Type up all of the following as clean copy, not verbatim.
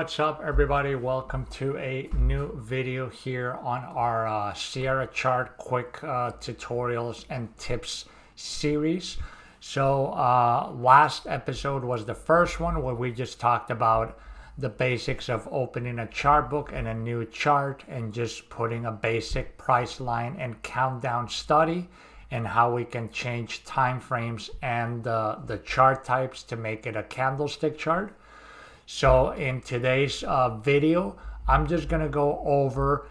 what's up everybody? Welcome to a new video here on our Sierra chart quick tutorials and tips series. So last episode was the first one where we just talked about the basics of opening a chart book and a new chart and just putting a basic price line and countdown study and how we can change time frames and the chart types to make it a candlestick chart. So in today's video, I'm just going to go over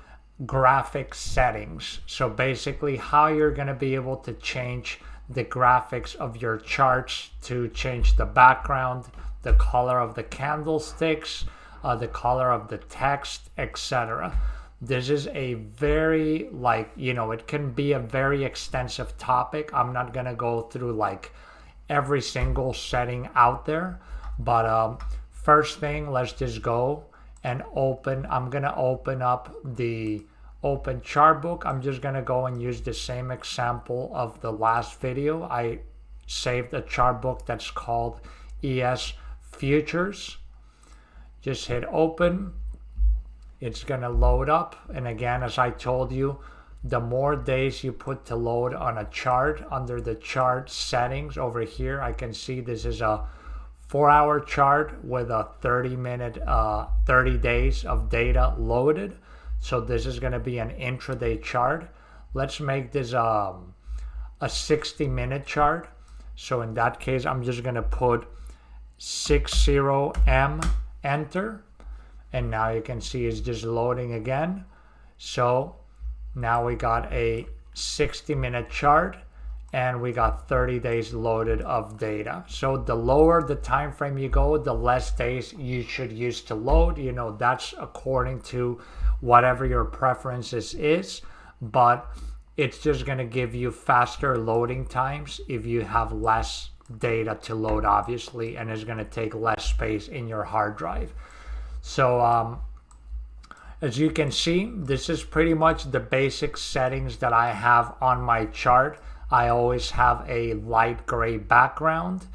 graphic settings. So basically how you're going to be able to change the graphics of your charts to change the background, the color of the candlesticks, the color of the text, etc. This is a very it can be a very extensive topic. I'm not going to go through every single setting out there, but first thing, let's just go and I'm going to open up the open chart book. I'm just going to go and use the same example of the last video. I saved a chart book that's called ES Futures. Just hit open. It's going to load up. And again, as I told you, the more days you put to load on a chart, under the chart settings over here, I can see this is a 4-hour chart with a 30 days of data loaded. So this is going to be an intraday chart. Let's make this a 60-minute chart. So in that case, I'm just going to put 60M, enter. And now you can see it's just loading again. So now we got a 60-minute chart. And we got 30 days loaded of data. So the lower the time frame you go, the less days you should use to load. You know, that's according to whatever your preferences is, but it's just going to give you faster loading times if you have less data to load, obviously, and it's going to take less space in your hard drive. So as you can see, this is pretty much the basic settings that I have on my chart. I always have a light gray background.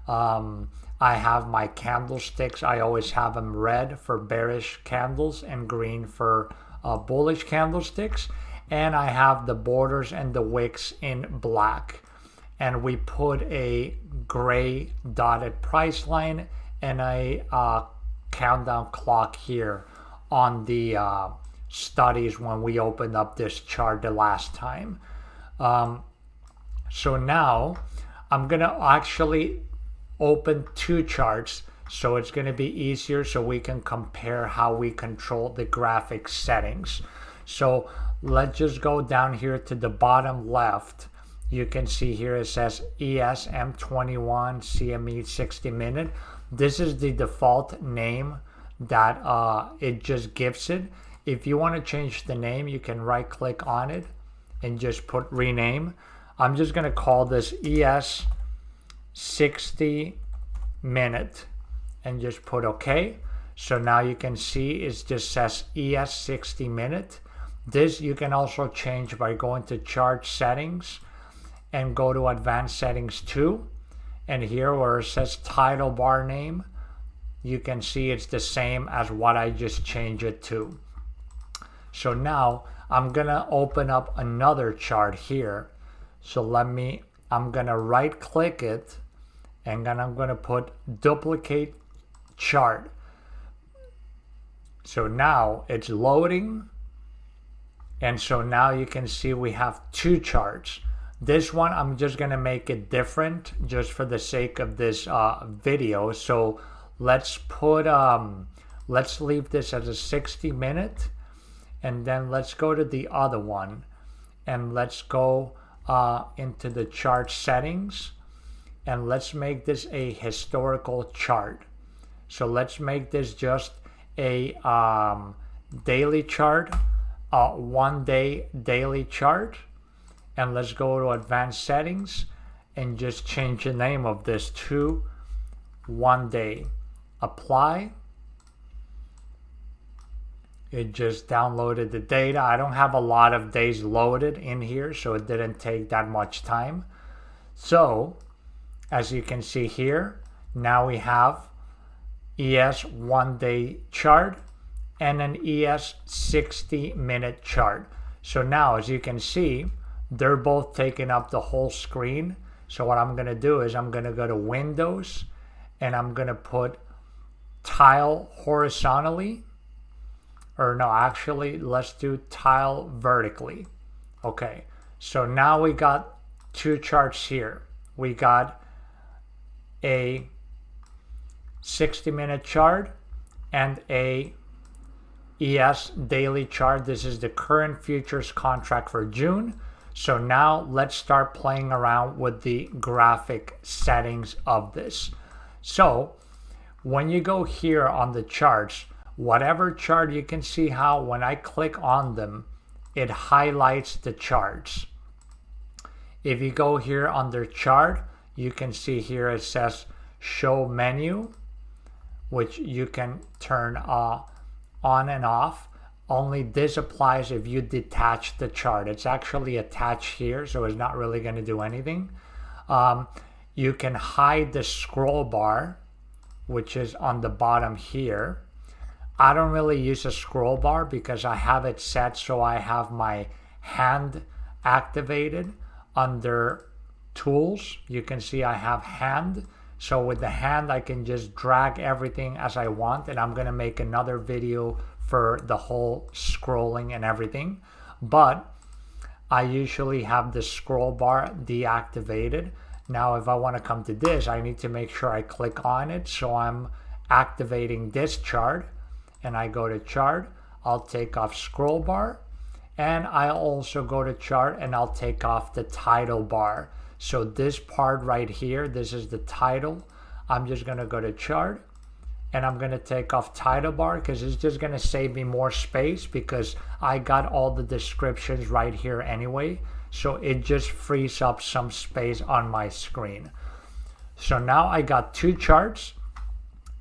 I have my candlesticks. I always have them red for bearish candles and green for bullish candlesticks. And I have the borders and the wicks in black. And we put a gray dotted price line and a countdown clock here on the studies when we opened up this chart the last time. So now I'm going to actually open two charts so it's going to be easier so we can compare how we control the graphic settings. So let's just go down here to the bottom left. You can see here it says ESM21 CME 60 minute. This is the default name that it just gives it. If you want to change the name, you can right click on it and just put rename. I'm just going to call this ES 60 minute and just put OK. So now you can see it just says ES 60 minute. This you can also change by going to chart settings and go to advanced settings too. And here where it says title bar name, you can see it's the same as what I just changed it to. So now I'm going to open up another chart here. So I'm going to right click it and then I'm going to put duplicate chart. So now it's loading. And so now you can see we have two charts. This one, I'm just going to make it different just for the sake of this video. So let's put, let's leave this as a 60 minute. And then let's go to the other one and let's go into the chart settings and let's make this a historical chart. So let's make this just a daily chart, 1 day daily chart, and let's go to advanced settings and just change the name of this to 1 day. Apply. It just downloaded the data. I don't have a lot of days loaded in here, so it didn't take that much time. So, as you can see here, now we have ES 1-day chart, and an ES 60-minute chart. So now, as you can see, they're both taking up the whole screen. So what I'm going to do is I'm going to go to Windows, and I'm going to put tile horizontally. Or no, actually, let's do tile vertically. Okay, so now we got two charts here. We got a 60-minute chart and a ES daily chart. This is the current futures contract for June. So now let's start playing around with the graphic settings of this. So when you go here on the charts, whatever chart, you can see how when I click on them, it highlights the charts. If you go here under chart, you can see here it says show menu, which you can turn on and off. Only this applies if you detach the chart. It's actually attached here, so it's not really going to do anything. You can hide the scroll bar, which is on the bottom here. I don't really use a scroll bar because I have it set so I have my hand activated under tools. You can see I have hand. So with the hand, I can just drag everything as I want, and I'm going to make another video for the whole scrolling and everything. But I usually have the scroll bar deactivated. Now, if I want to come to this, I need to make sure I click on it. So I'm activating this chart, and I go to chart. I'll take off scroll bar, and I'll also go to chart, and I'll take off the title bar. So this part right here, this is the title. I'm just going to go to chart, and I'm going to take off title bar because it's just going to save me more space because I got all the descriptions right here anyway. So it just frees up some space on my screen. So now I got two charts,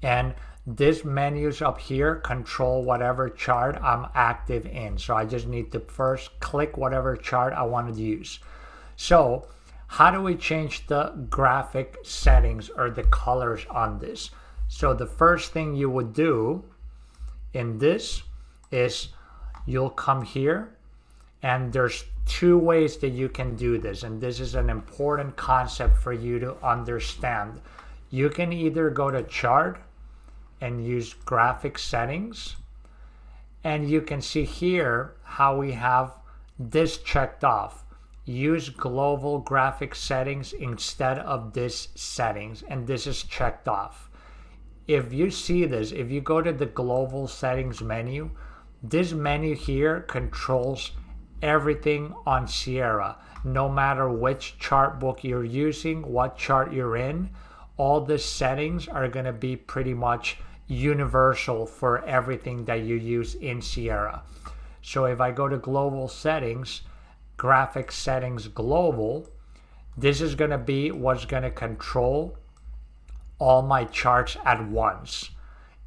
and this menu's up here, control whatever chart I'm active in. So I just need to first click whatever chart I want to use. So how do we change the graphic settings or the colors on this? So the first thing you would do in this is you'll come here, and there's two ways that you can do this. And this is an important concept for you to understand. You can either go to chart and use graphic settings, and you can see here how we have this checked off. Use global graphic settings instead of this settings, and this is checked off. If you see this, if you go to the global settings menu, this menu here controls everything on Sierra. No matter which chart book you're using, what chart you're in, all the settings are going to be pretty much universal for everything that you use in Sierra. So if I go to global settings, graphic settings global, this is going to be what's going to control all my charts at once.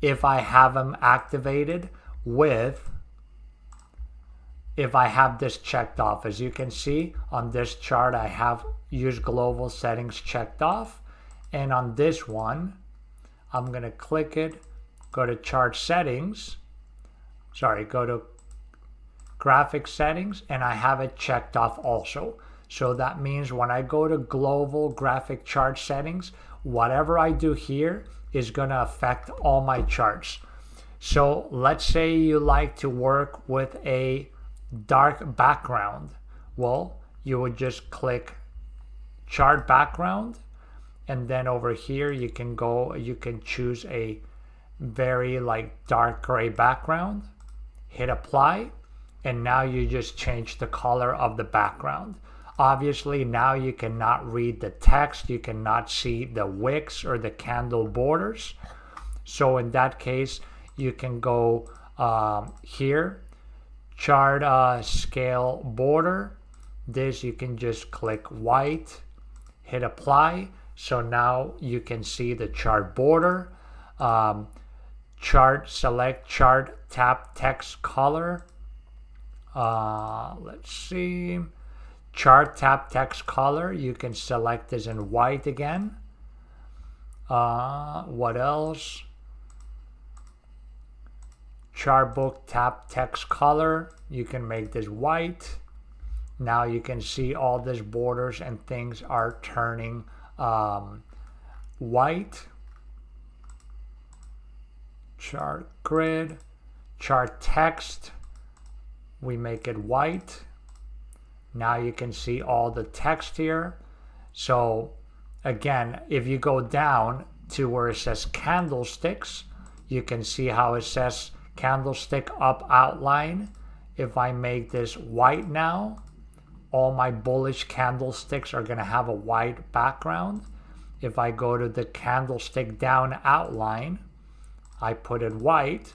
If I have them activated with, if I have this checked off, as you can see on this chart, I have use global settings checked off. And on this one, I'm going to click it, go to chart settings, go to graphic settings, and I have it checked off also. So that means when I go to global graphic chart settings, whatever I do here is going to affect all my charts. So let's say you like to work with a dark background. Well, you would just click chart background, and then over here you can choose a very dark gray background, hit apply, and now you just change the color of the background. Obviously now you cannot read the text, you cannot see the wicks or the candle borders. So in that case, you can go here, chart scale border. This you can just click white, hit apply. So now you can see the chart border. Select chart, tap text color. Let's see. Chart tap text color. You can select this in white again. What else? Chartbook tab text color, you can make this white. Now you can see all these borders and things are turning white. Chart grid, chart text, we make it white. Now you can see all the text here. So again, if you go down to where it says candlesticks, you can see how it says candlestick up outline. If I make this white now, all my bullish candlesticks are going to have a white background. If I go to the candlestick down outline, I put it white.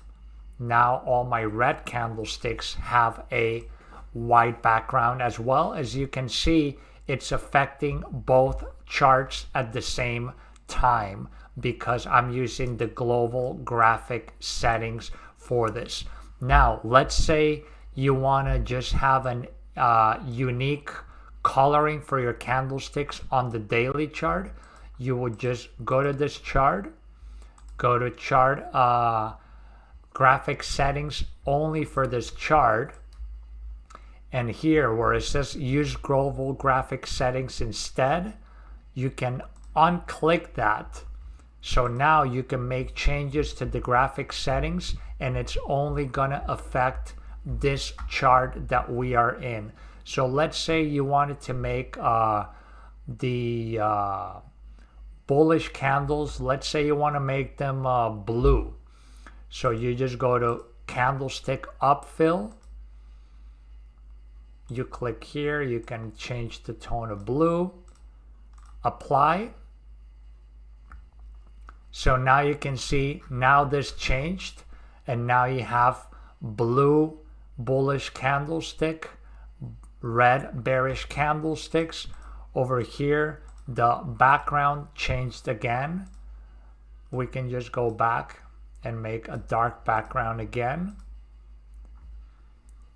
Now all my red candlesticks have a white background as well. As you can see, it's affecting both charts at the same time because I'm using the global graphic settings for this. Now, let's say you want to just have an unique coloring for your candlesticks on the daily chart. You would just go to this chart, go to chart graphic settings only for this chart, and here where it says use global graphic settings instead, you can unclick that. So now you can make changes to the graphic settings and it's only gonna affect this chart that we are in. So let's say you wanted to make the bullish candles, let's say you want to make them blue. So you just go to candlestick upfill, you click here, you can change the tone of blue, apply. So now you can see, now this changed and now you have blue bullish candlestick, red bearish candlesticks. Over here the background changed again. We can just go back and make a dark background again.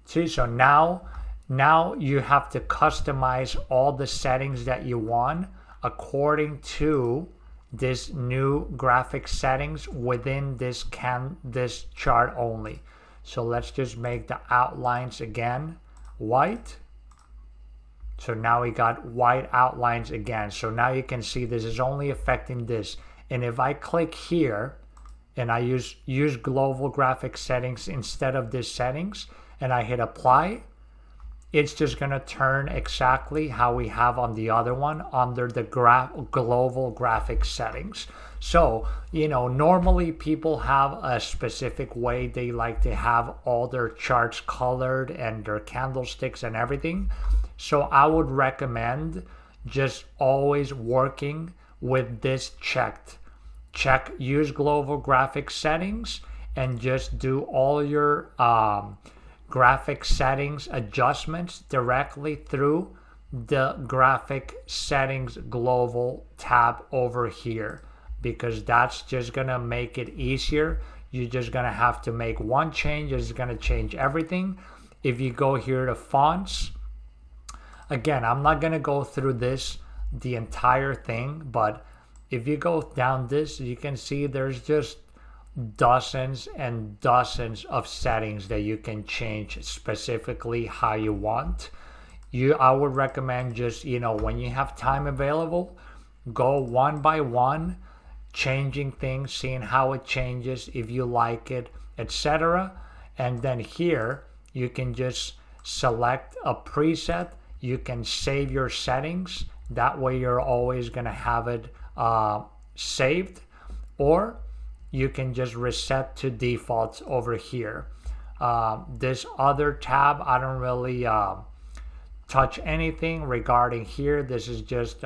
See, so now you have to customize all the settings that you want according to this new graphic settings within this chart only. So let's just make the outlines again white. So now we got white outlines again. So now you can see this is only affecting this. And if I click here and I use global graphic settings instead of this settings and I hit apply, it's just going to turn exactly how we have on the other one under the global graphic settings. So, you know, normally people have a specific way they like to have all their charts colored and their candlesticks and everything. So I would recommend just always working with this checked. Check use global graphic settings and just do all your graphic settings adjustments directly through the graphic settings global tab over here, because that's just gonna make it easier. You're just gonna have to make one change, it's gonna change everything. If you go here to fonts, again, I'm not gonna go through this the entire thing, but if you go down this, you can see there's just dozens and dozens of settings that you can change specifically how you want. I would recommend just, you know, when you have time available, go one by one, changing things, seeing how it changes, if you like it, etc. And then here you can just select a preset. You can save your settings. That way you're always going to have it saved, or you can just reset to defaults over here. This other tab, I don't really touch anything regarding here. This is just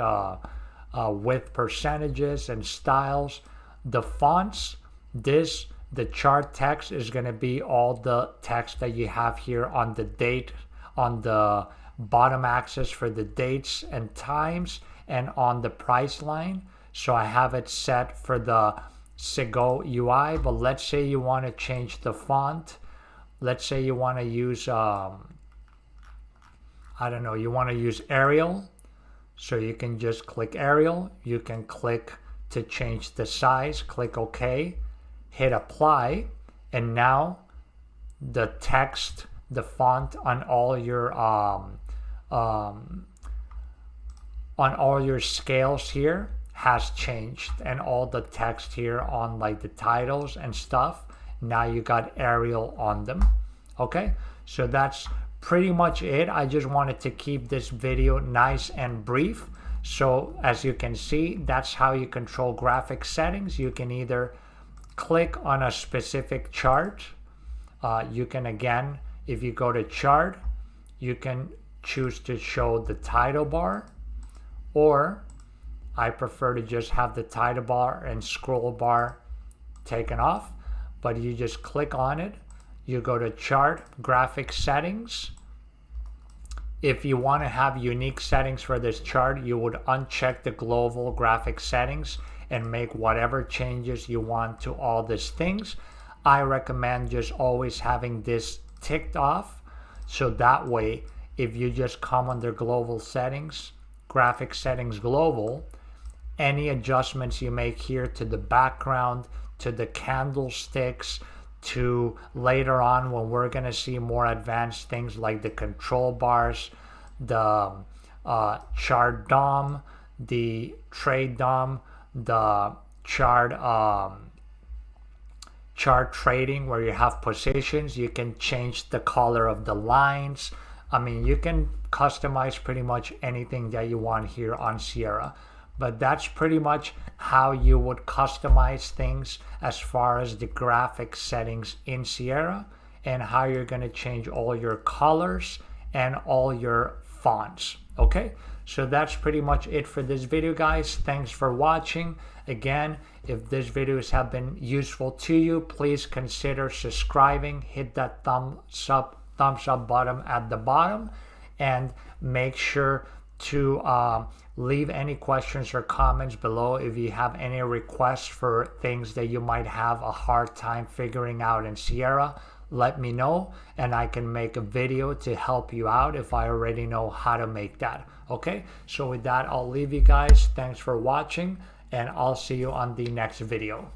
with percentages and styles. The fonts, the chart text is going to be all the text that you have here on the date, on the bottom axis for the dates and times, and on the price line. So I have it set for the Segoe UI, but let's say you want to change the font. Let's say you want to use I don't know, you want to use Arial. So you can just click Arial. You can click to change the size, click OK, hit apply, and now the text, the font on all your scales here has changed, and all the text here on like the titles and stuff, now you got Arial on them. Okay, so that's pretty much it. I just wanted to keep this video nice and brief. So as you can see, that's how you control graphic settings. You can either click on a specific chart. You can, again, if you go to chart, you can choose to show the title bar, or I prefer to just have the title bar and scroll bar taken off, but you just click on it. You go to chart, graphic settings. If you want to have unique settings for this chart, you would uncheck the global graphic settings and make whatever changes you want to all these things. I recommend just always having this ticked off, so that way if you just come under global settings, graphic settings global, any adjustments you make here to the background, to the candlesticks, to later on when we're going to see more advanced things like the control bars, the chart DOM, the trade DOM, the chart trading where you have positions. You can change the color of the lines. I mean, you can customize pretty much anything that you want here on Sierra. But that's pretty much how you would customize things as far as the graphic settings in Sierra, and how you're going to change all your colors and all your fonts. Okay, so that's pretty much it for this video, guys. Thanks for watching. Again, if these videos have been useful to you, please consider subscribing. Hit that thumbs up button at the bottom, and make sure to leave any questions or comments below. If you have any requests for things that you might have a hard time figuring out in Sierra, let me know, and I can make a video to help you out if I already know how to make that. Okay, so with that, I'll leave you guys. Thanks for watching, and I'll see you on the next video.